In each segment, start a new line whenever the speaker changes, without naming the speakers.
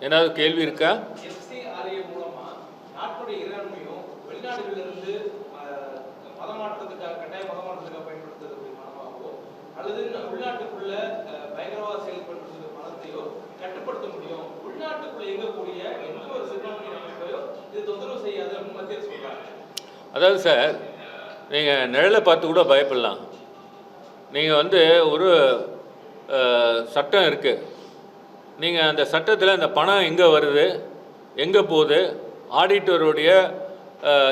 ஏதாவது கேள்வி இருக்கா?
FCRA மூலமா நாட்டுடைய இறையாண்மையும் வெளிநாடுகளிலிருந்து மதமாற்றத்துக்காக கட்டாய மதமாற்றத்துக்காக பயன்படுத்துறது பணமாகவோ அல்லது உள்நாட்டுக்குள்ள பயங்கரவாத செயல்படுத்துறது பணத்தையோ கட்டுப்படுத்த முடியும். உள்நாட்டுக்குள்ள இயங்கக்கூடிய எந்த ஒரு சிறுபான்மையின அமைப்பையோ இது தொந்தரவு செய்யாது அப்படின்னு மத்திய அரசு சொல்றாங்க.
அதாவது சார், நீங்கள் நிழலை பார்த்து கூட பயப்படலாம். நீங்கள் வந்து ஒரு சட்டம் இருக்குது. நீங்கள் அந்த சட்டத்தில் அந்த பணம் எங்கே வருது, எங்கே போகுது, ஆடிட்டருடைய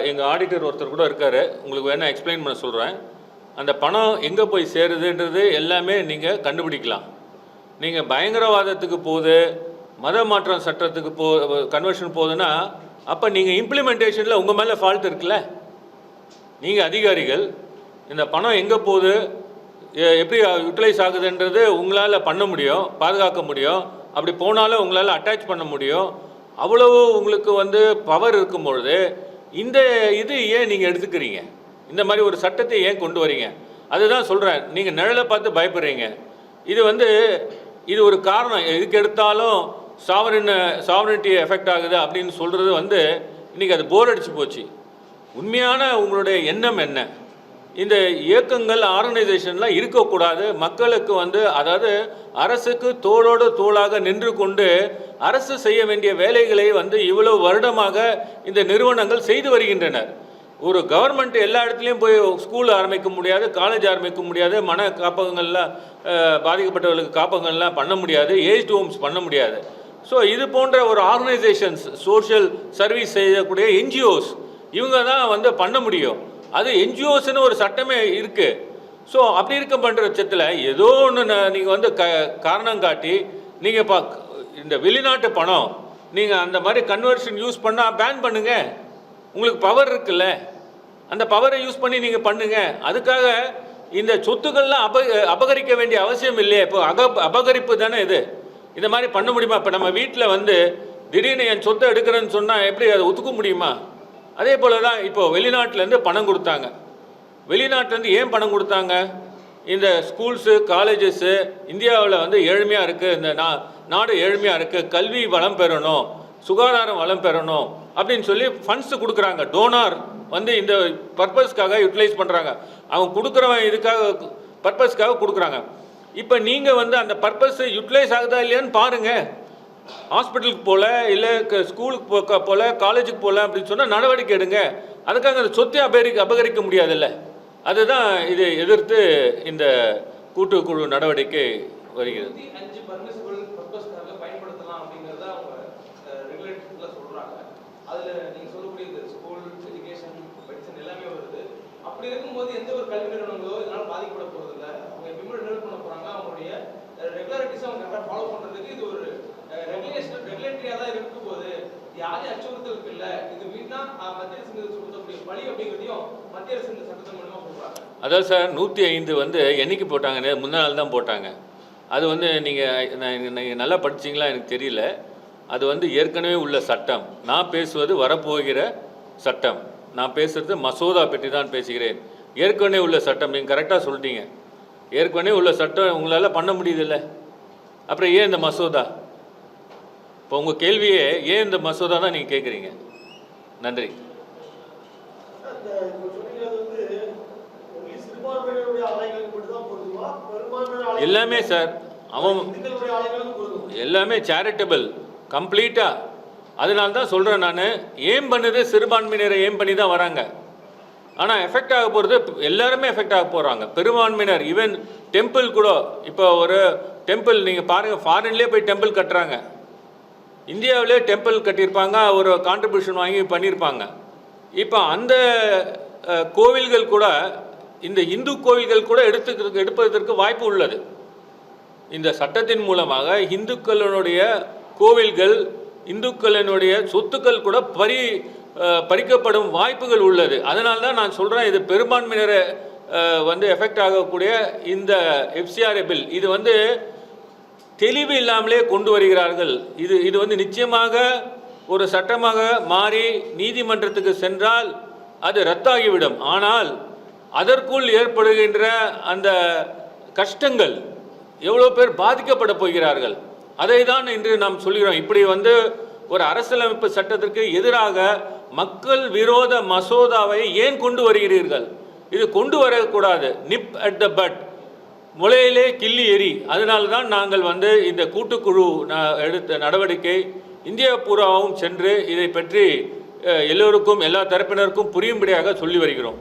எங்கள் ஆடிட்டர் ஒருத்தர் கூட இருக்கார், உங்களுக்கு வேணால் எக்ஸ்பிளைன் பண்ண சொல்கிறேன். அந்த பணம் எங்கே போய் சேருதுன்றது எல்லாமே நீங்கள் கண்டுபிடிக்கலாம். நீங்கள் பயங்கரவாதத்துக்கு போகுது, மத மாற்றம் சட்டத்துக்கு கன்வர்ஷன் போகுதுன்னா அப்போ நீங்கள் இம்ப்ளிமெண்டேஷனில் உங்கள் மேலே ஃபால்ட் இருக்குல்ல. நீங்கள் அதிகாரிகள் இந்த பணம் எங்கே போகுது, எப்படி யூட்டிலைஸ் ஆகுதுன்றது உங்களால் பண்ண முடியும், பாதுகாக்க முடியும். அப்படி போனாலும் உங்களால் அட்டாச் பண்ண முடியும். அவ்வளவு உங்களுக்கு வந்து பவர் இருக்கும்பொழுது இந்த இது ஏன் நீங்கள் எடுத்துக்கிறீங்க? இந்த மாதிரி ஒரு சட்டத்தை ஏன் கொண்டு வரீங்க? அதுதான் சொல்கிறேன். நீங்கள் நிழலை பார்த்து பயப்படுறீங்க. இது வந்து இது ஒரு காரணம். எதுக்கு எடுத்தாலும் சாவரனிட்டி எஃபெக்ட் ஆகுது அப்படின்னு சொல்கிறது வந்து இன்றைக்கி அது போர் அடிச்சு போச்சு. உண்மையான உங்களுடைய எண்ணம் என்ன? இந்த இயக்கங்கள் ஆர்கனைசேஷன்லாம் இருக்கக்கூடாது. மக்களுக்கு வந்து அதாவது அரசுக்கு தோளோடு தோளாக நின்று கொண்டு அரசு செய்ய வேண்டிய வேலைகளை வந்து இவ்வளவு வருடமாக இந்த நிறுவனங்கள் செய்து வருகின்றனர். ஒரு கவர்மெண்ட் எல்லா இடத்துலையும் போய் ஸ்கூல் ஆரம்பிக்க முடியாது, காலேஜ் ஆரம்பிக்க முடியாது, மன காப்பகங்கள்லாம் பாதிக்கப்பட்டவர்களுக்கு காப்பகங்கள்லாம் பண்ண முடியாது, ஏஜ் ஹோம்ஸ் பண்ண முடியாது. ஸோ இது போன்ற ஒரு ஆர்கனைசேஷன்ஸ், சோஷியல் சர்வீஸ் செய்யக்கூடிய என்ஜிஓஸ் இவங்க தான் வந்து பண்ண முடியும். அது என்ஜிஓஸ்ன்னு ஒரு சட்டமே இருக்குது. ஸோ அப்படி இருக்க பண்ணுற பட்சத்தில் ஏதோ ஒன்று நீங்கள் வந்து காரணம் காட்டி நீங்கள் இந்த வெளிநாட்டு பணம் நீங்கள் அந்த மாதிரி கன்வர்ஷன் யூஸ் பண்ணால் பேன் பண்ணுங்கள். உங்களுக்கு பவர் இருக்குல்ல, அந்த பவரை யூஸ் பண்ணி நீங்கள் பண்ணுங்கள். அதுக்காக இந்த சொத்துக்கள்லாம் அபகரிக்க வேண்டிய அவசியம் இல்லையே. இப்போ அபகரிப்பு தானே இது. இந்த மாதிரி பண்ண முடியுமா? இப்போ நம்ம வீட்டில் வந்து திடீர்னு என் சொத்தை எடுக்கிறேன்னு சொன்னால் எப்படி அதை ஒத்துக்க முடியுமா? அதே போல் தான் இப்போது வெளிநாட்டிலேருந்து பணம் கொடுத்தாங்க. வெளிநாட்டிலேருந்து ஏன் பணம் கொடுத்தாங்க? இந்த ஸ்கூல்ஸு காலேஜஸ்ஸு இந்தியாவில் வந்து ஏழ்மையாக இருக்குது, இந்த நாடு ஏழ்மையாக இருக்குது, கல்வி வளம் பெறணும், சுகாதாரம் வளம் பெறணும் அப்படின்னு சொல்லி ஃபண்ட்ஸு கொடுக்குறாங்க. டோனார் வந்து இந்த பர்பஸ்க்காக யூட்டிலைஸ் பண்ணுறாங்க. அவங்க கொடுக்குறவன் இதுக்காக பர்பஸ்க்காக கொடுக்குறாங்க. இப்போ நீங்கள் வந்து அந்த பர்பஸ் யூட்டிலைஸ் ஆகுதா இல்லையான்னு பாருங்கள். ஹாஸ்பிட்டலுக்கு போகல, இல்லை ஸ்கூலுக்கு போகல, காலேஜுக்கு போகல அப்படின்னு சொன்னால் நடவடிக்கை எடுங்க. அதுக்காக அந்த சொத்தை அபகரிக்க முடியாதுல்ல. அதுதான் இதை எதிர்த்து இந்த கூட்டுக்குழு நடவடிக்கை வருகிறது.
அப்படி இருக்கும்போது எந்த ஒரு கல்வி நிறுவனங்களோ இதனால் பாதிக்கப்பட போறதில்லை. அவங்க எப்பயுமே ரினியூவல் பண்ண போறாங்க. அவங்களுடைய ரெகுலாரிட்டிஸ் அவங்க கரெக்டாக ஃபாலோ பண்றதுக்கு இது ஒரு ரெகுலேட்டரியா தான் இருக்கும் போது யாரையும் அச்சுறுத்தலுக்கு இல்லை. இது மீட்னா மத்திய அரசு மீது சுமத்தக்கூடிய பழி அப்படிங்கிறதையும் மத்திய அரசு இந்த சட்டத்தின் மூலமா சொல்றாங்க.
அதாவது சார் 105 வந்து என்னைக்கு போட்டாங்க? முந்தின நாள் தான் போட்டாங்க. அது வந்து நீங்கள் நல்லா படிச்சிங்களா எனக்கு தெரியல. அது வந்து ஏற்கனவே உள்ள சட்டம். நான் பேசுவது வரப்போகிற சட்டம். நான் பேசுகிறது மசோதா பற்றி தான் பேசுகிறேன். ஏற்கனவே உள்ள சட்டம் நீங்கள் கரெக்டாக சொல்லிட்டீங்க. ஏற்கனவே உள்ள சட்டம் உங்களால் பண்ண முடியுதில்ல, அப்புறம் ஏன் இந்த மசோதா? இப்போ உங்கள் கேள்வியே ஏன் இந்த மசோதா தான் நீங்கள் கேட்குறீங்க. நன்றி. எல்லாமே சார், அவன் எல்லாமே சேரிட்டபிள் கம்ப்ளீட்டாக. அதனால தான் சொல்கிறேன் நான், ஏம் பண்ணுது சிறுபான்மையினரை ஏம் பண்ணி தான் வராங்க. ஆனால் எஃபெக்ட் ஆக போகிறது எல்லாருமே எஃபெக்ட் ஆக போகிறாங்க. பெரும்பான்மையினர் ஈவன் டெம்பிள் கூட. இப்போ ஒரு டெம்பிள் நீங்கள் பாருங்கள், ஃபாரின்லேயே போய் டெம்பிள் கட்டுறாங்க. இந்தியாவிலே டெம்பிள் கட்டியிருப்பாங்க, ஒரு கான்ட்ரிபியூஷன் வாங்கி பண்ணியிருப்பாங்க. இப்போ அந்த கோவில்கள் கூட, இந்த இந்து கோவில்கள் கூட எடுப்பதற்கு வாய்ப்பு உள்ளது. இந்த சட்டத்தின் மூலமாக இந்துக்களினுடைய கோவில்கள், இந்துக்களினுடைய சொத்துக்கள் கூட பறிக்கப்படும் வாய்ப்புகள் உள்ளது. அதனால தான் நான் சொல்கிறேன், இது பெரும்பான்மையினரை வந்து எஃபெக்ட் ஆகக்கூடிய இந்த FCRA பில் இது வந்து தெளிவு இல்லாமலே கொண்டு வருகிறார்கள். இது வந்து நிச்சயமாக ஒரு சட்டமாக மாறி நீதிமன்றத்துக்கு சென்றால் அது ரத்தாகிவிடும். ஆனால் அதற்குள் ஏற்படுகின்ற அந்த கஷ்டங்கள், எவ்வளோ பேர் பாதிக்கப்பட போகிறார்கள். அதை தான் இன்று நாம் சொல்கிறோம். இப்படி வந்து ஒரு அரசியலமைப்பு சட்டத்திற்கு எதிராக மக்கள் விரோத மசோதாவை ஏன் கொண்டு வருகிறீர்கள்? இது கொண்டு வரக்கூடாது. நிப் அட் த பட், முளையிலே கிள்ளி எரி. அதனால தான் நாங்கள் வந்து இந்த கூட்டுக்குழு எடுத்த நடவடிக்கை இந்தியா பூராவும் சென்று இதை பற்றி எல்லோருக்கும், எல்லா தரப்பினருக்கும் புரியும்படியாக சொல்லி வருகிறோம்.